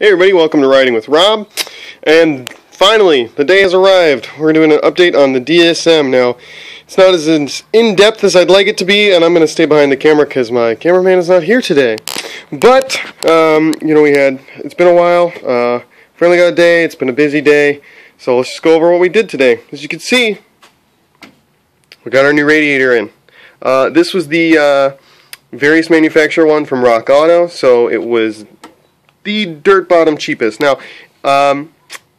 Hey everybody, welcome to Riding with Rob. And finally, the day has arrived. We're doing an update on the DSM. Now, it's not as in-depth as I'd like it to be, and I'm going to stay behind the camera because my cameraman is not here today. But, it's been a while. Finally got a day. It's been a busy day. So let's just go over what we did today. As you can see, we got our new radiator in. This was the various manufacturer one from Rock Auto, so it was the dirt bottom cheapest. Now,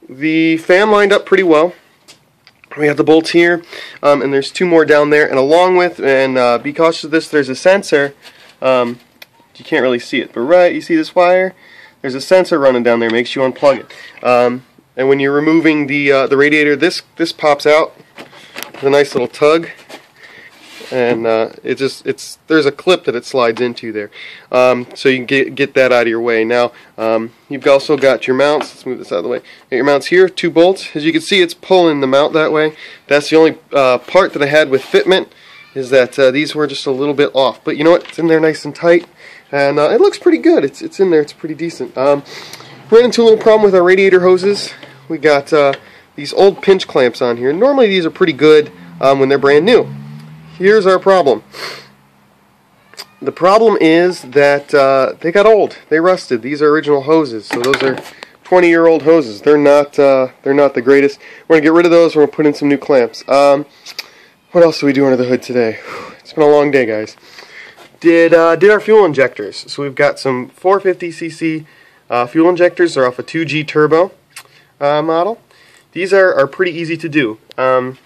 the fan lined up pretty well. We have the bolts here, and there's two more down there, and along with, and be cautious of this, there's a sensor. You can't really see it, but you see this wire? There's a sensor running down there, makes you unplug it. And when you're removing the radiator, this pops out with a nice little tug. And there's a clip that it slides into there, so you can get that out of your way. Now you've also got your mounts. Let's move this out of the way. Got your mounts here, two bolts. As you can see, it's pulling the mount that way. That's the only part that I had with fitment, is that these were just a little bit off. But you know what? It's in there nice and tight, and it looks pretty good. It's in there. It's pretty decent. Ran into a little problem with our radiator hoses. We got these old pinch clamps on here. Normally these are pretty good when they're brand new. Here's our problem. The problem is that they got old. They rusted. These are original hoses, so those are 20-year-old hoses. They're not the greatest. We're gonna get rid of those. We're gonna put in some new clamps. What else do we do under the hood today? It's been a long day, guys. Did our fuel injectors. So we've got some 450cc fuel injectors. They're off a 2G turbo model. These are pretty easy to do. I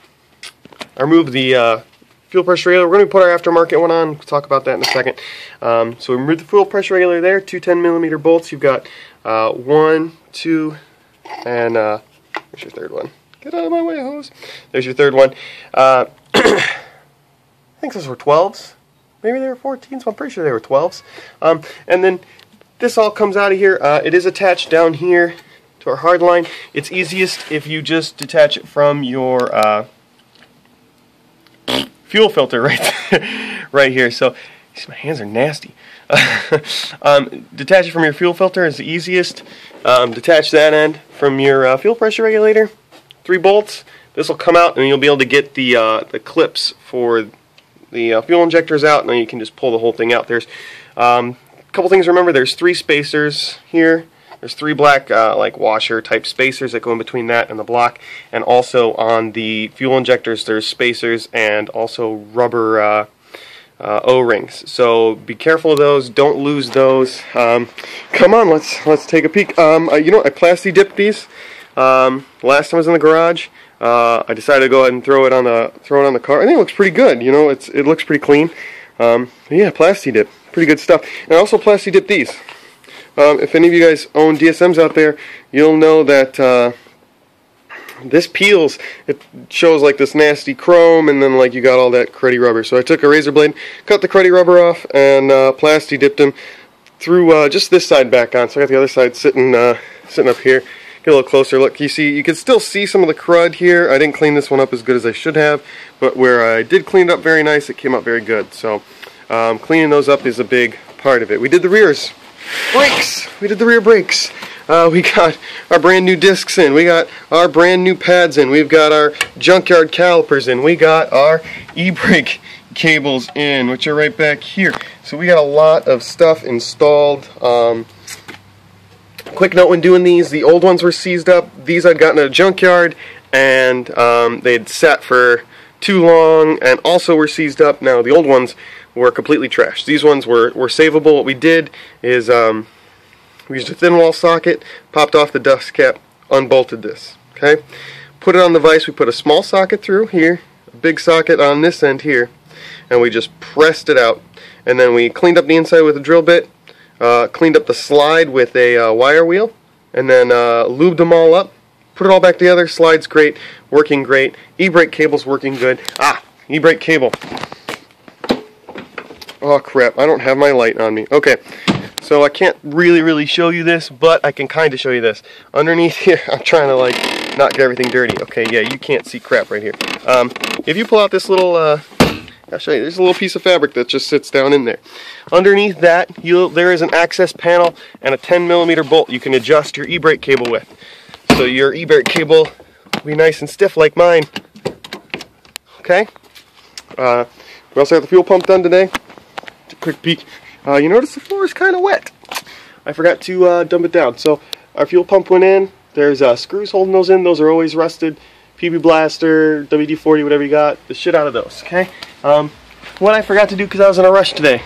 removed the fuel pressure regulator. We're going to put our aftermarket one on. We'll talk about that in a second. So we removed the fuel pressure regulator there, two 10mm bolts. You've got one, two, and there's your third one. Get out of my way, hose. There's your third one. I think those were 12s. Maybe they were 14s, so I'm pretty sure they were 12s. And then this all comes out of here. It is attached down here to our hard line. It's easiest if you just detach it from your fuel filter right here. So my hands are nasty. Detach it from your fuel filter is the easiest. Detach that end from your fuel pressure regulator. 3 bolts. This will come out, and you'll be able to get the clips for the fuel injectors out, and then you can just pull the whole thing out. There's a couple things to remember. There's 3 spacers here. There's 3 black like washer type spacers that go in between that and the block, and also on the fuel injectors there's spacers and also rubber O-rings. So be careful of those. Don't lose those. Come on, let's take a peek. I plasti dipped these last time I was in the garage. I decided to go ahead and throw it on the car. I think it looks pretty good. You know, it looks pretty clean. Yeah, plasti dip, pretty good stuff. And I also plasti dipped these. If any of you guys own DSMs out there, you'll know that this peels. It shows like this nasty chrome, and then like you got all that cruddy rubber. So I took a razor blade, cut the cruddy rubber off, and plasti dipped them through just this side back on. So I got the other side sitting up here. Get a little closer look. You can still see some of the crud here. I didn't clean this one up as good as I should have, but where I did clean it up very nice, it came out very good. So cleaning those up is a big part of it. We did the rears. Brakes! We did the rear brakes. We got our brand new discs in. We got our brand new pads in. We've got our junkyard calipers in. We got our e-brake cables in, which are right back here. So we got a lot of stuff installed. Quick note when doing these, the old ones were seized up. These I'd gotten at a junkyard, and they'd sat for too long and also were seized up. Now the old ones were completely trashed. These ones were savable. What we did is we used a thin wall socket, popped off the dust cap, unbolted this. Okay, put it on the vise. We put a small socket through here, a big socket on this end here, and we just pressed it out. And then we cleaned up the inside with a drill bit, cleaned up the slide with a wire wheel, and then lubed them all up. Put it all back together. Slide's great, working great. E-brake cable's working good. E-brake cable. Oh crap, I don't have my light on me. Okay, so I can't really show you this, but I can kind of show you this. Underneath here, I'm trying to like not get everything dirty. Okay, yeah, you can't see crap right here. If you pull out this little I'll show you. There's a little piece of fabric that just sits down in there. Underneath that, there is an access panel and a 10mm bolt you can adjust your e-brake cable with. So your e-brake cable will be nice and stiff like mine. Okay. We also got the fuel pump done today. Just a quick peek. You notice the floor is kind of wet. I forgot to dump it down. So our fuel pump went in. There's screws holding those in. Those are always rusted. PB Blaster, WD-40, whatever you got. The shit out of those. Okay. What I forgot to do because I was in a rush today.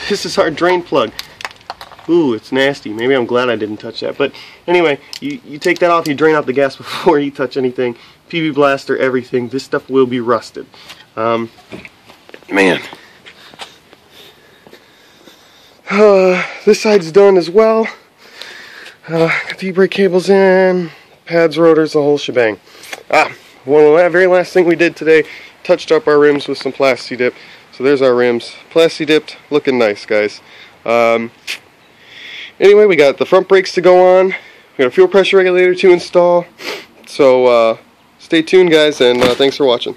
This is our drain plug. Ooh, it's nasty. Maybe I'm glad I didn't touch that. But anyway, you take that off. You drain out the gas before you touch anything. PB Blaster, everything. This stuff will be rusted. Man. This side's done as well. Got the e-brake cables in, pads, rotors, the whole shebang. One of the very last thing we did today, touched up our rims with some plasti dip. So there's our rims, plasti dipped, looking nice, guys. Anyway, we got the front brakes to go on. We got a fuel pressure regulator to install. So stay tuned, guys, and thanks for watching.